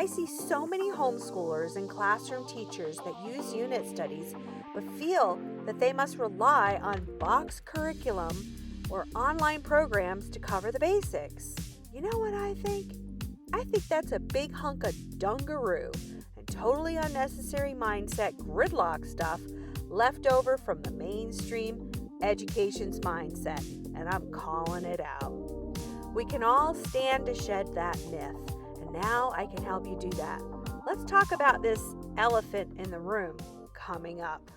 I see so many homeschoolers and classroom teachers that use unit studies but feel that they must rely on box curriculum or online programs to cover the basics. You know what I think? I think that's a big hunk of dungaroo and totally unnecessary mindset gridlock stuff left over from the mainstream education's mindset, and I'm calling it out. We can all stand to shed that myth, and now I can help you do that. Let's talk about this elephant in the room coming up.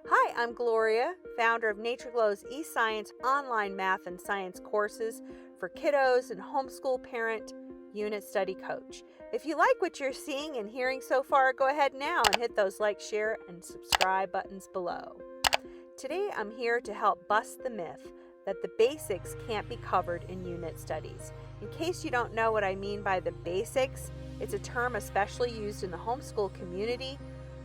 Hi, I'm Gloria, founder of NatureGlow's eScience online math and science courses for kiddos and homeschool parent unit study coach. If you like what you're seeing and hearing so far, go ahead now and hit those like, share, and subscribe buttons below. Today I'm here to help bust the myth that the basics can't be covered in unit studies. In case you don't know what I mean by the basics, it's a term especially used in the homeschool community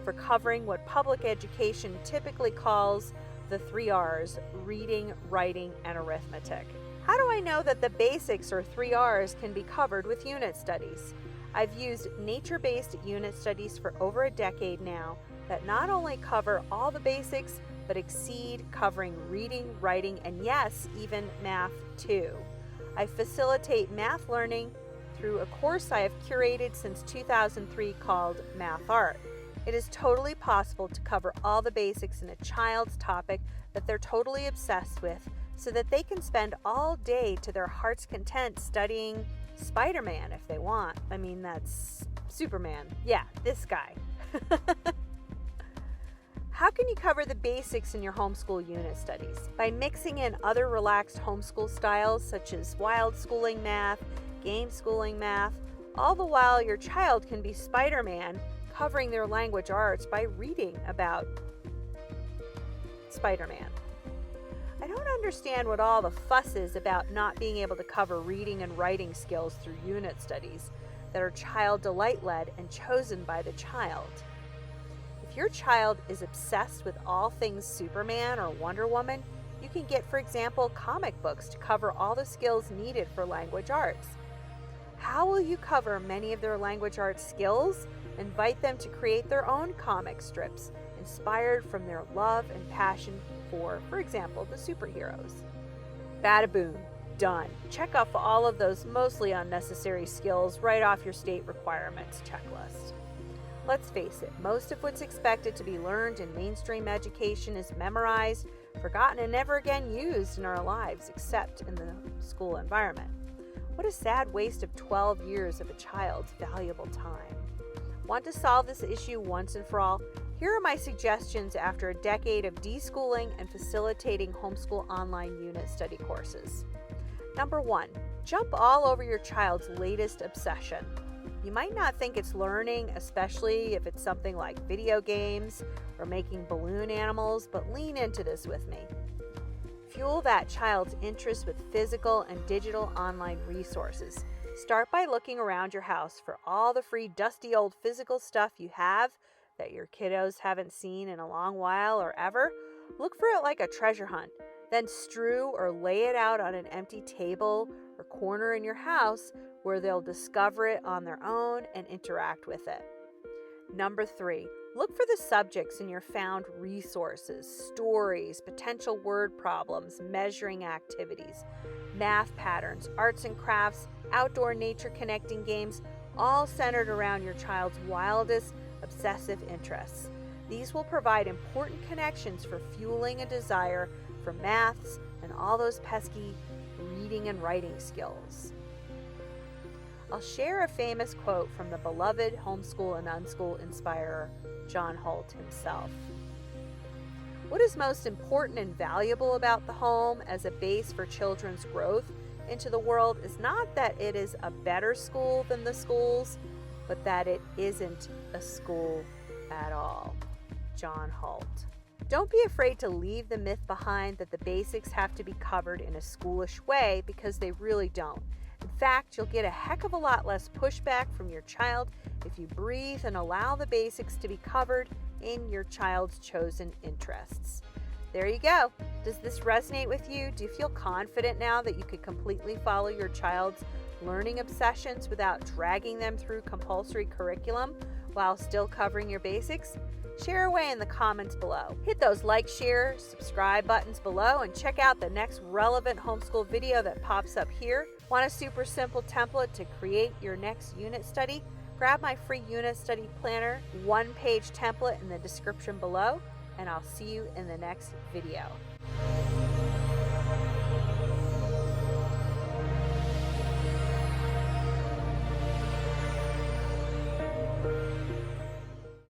for covering what public education typically calls the 3 R's: reading, writing, and arithmetic. How do I know that the basics or 3 R's can be covered with unit studies? I've used nature-based unit studies for over a decade now that not only cover all the basics, but exceed covering reading, writing, and yes, even math too. I facilitate math learning through a course I have curated since 2003 called MathArt. It is totally possible to cover all the basics in a child's topic that they're totally obsessed with so that they can spend all day to their heart's content studying Spiderman if they want. I mean, that's Superman. Yeah, this guy. How can you cover the basics in your homeschool unit studies? By mixing in other relaxed homeschool styles such as wild schooling math, game schooling math, all the while your child can be Spider-Man covering their language arts by reading about Spider-Man. I don't understand what all the fuss is about not being able to cover reading and writing skills through unit studies that are child delight-led and chosen by the child. If your child is obsessed with all things Superman or Wonder Woman, you can get, for example, comic books to cover all the skills needed for language arts. How will you cover many of their language arts skills? Invite them to create their own comic strips inspired from their love and passion for example, the superheroes. Bada boom, done. Check off all of those mostly unnecessary skills right off your state requirements checklist. Let's face it, most of what's expected to be learned in mainstream education is memorized, forgotten, and never again used in our lives except in the school environment. What a sad waste of 12 years of a child's valuable time. Want to solve this issue once and for all? Here are my suggestions after a decade of deschooling and facilitating homeschool online unit study courses. Number 1, jump all over your child's latest obsession. You might not think it's learning, especially if it's something like video games or making balloon animals, but lean into this with me. Fuel that child's interest with physical and digital online resources. Start by looking around your house for all the free dusty old physical stuff you have that your kiddos haven't seen in a long while or ever. Look for it like a treasure hunt. Then strew or lay it out on an empty table or corner in your house where they'll discover it on their own and interact with it. Number 3, look for the subjects in your found resources, stories, potential word problems, measuring activities, math patterns, arts and crafts, outdoor nature connecting games, all centered around your child's wildest obsessive interests. These will provide important connections for fueling a desire for maths and all those pesky reading and writing skills. I'll share a famous quote from the beloved homeschool and unschool inspirer, John Holt himself. What is most important and valuable about the home as a base for children's growth into the world is not that it is a better school than the schools, but that it isn't a school at all. John Holt. Don't be afraid to leave the myth behind that the basics have to be covered in a schoolish way, because they really don't. In fact, you'll get a heck of a lot less pushback from your child if you breathe and allow the basics to be covered in your child's chosen interests. There you go. Does this resonate with you? Do you feel confident now that you could completely follow your child's learning obsessions without dragging them through compulsory curriculum while still covering your basics? Share away in the comments below. Hit those like, share, subscribe buttons below and check out the next relevant homeschool video that pops up here. Want a super simple template to create your next unit study? Grab my free unit study planner, one-page template in the description below, and I'll see you in the next video.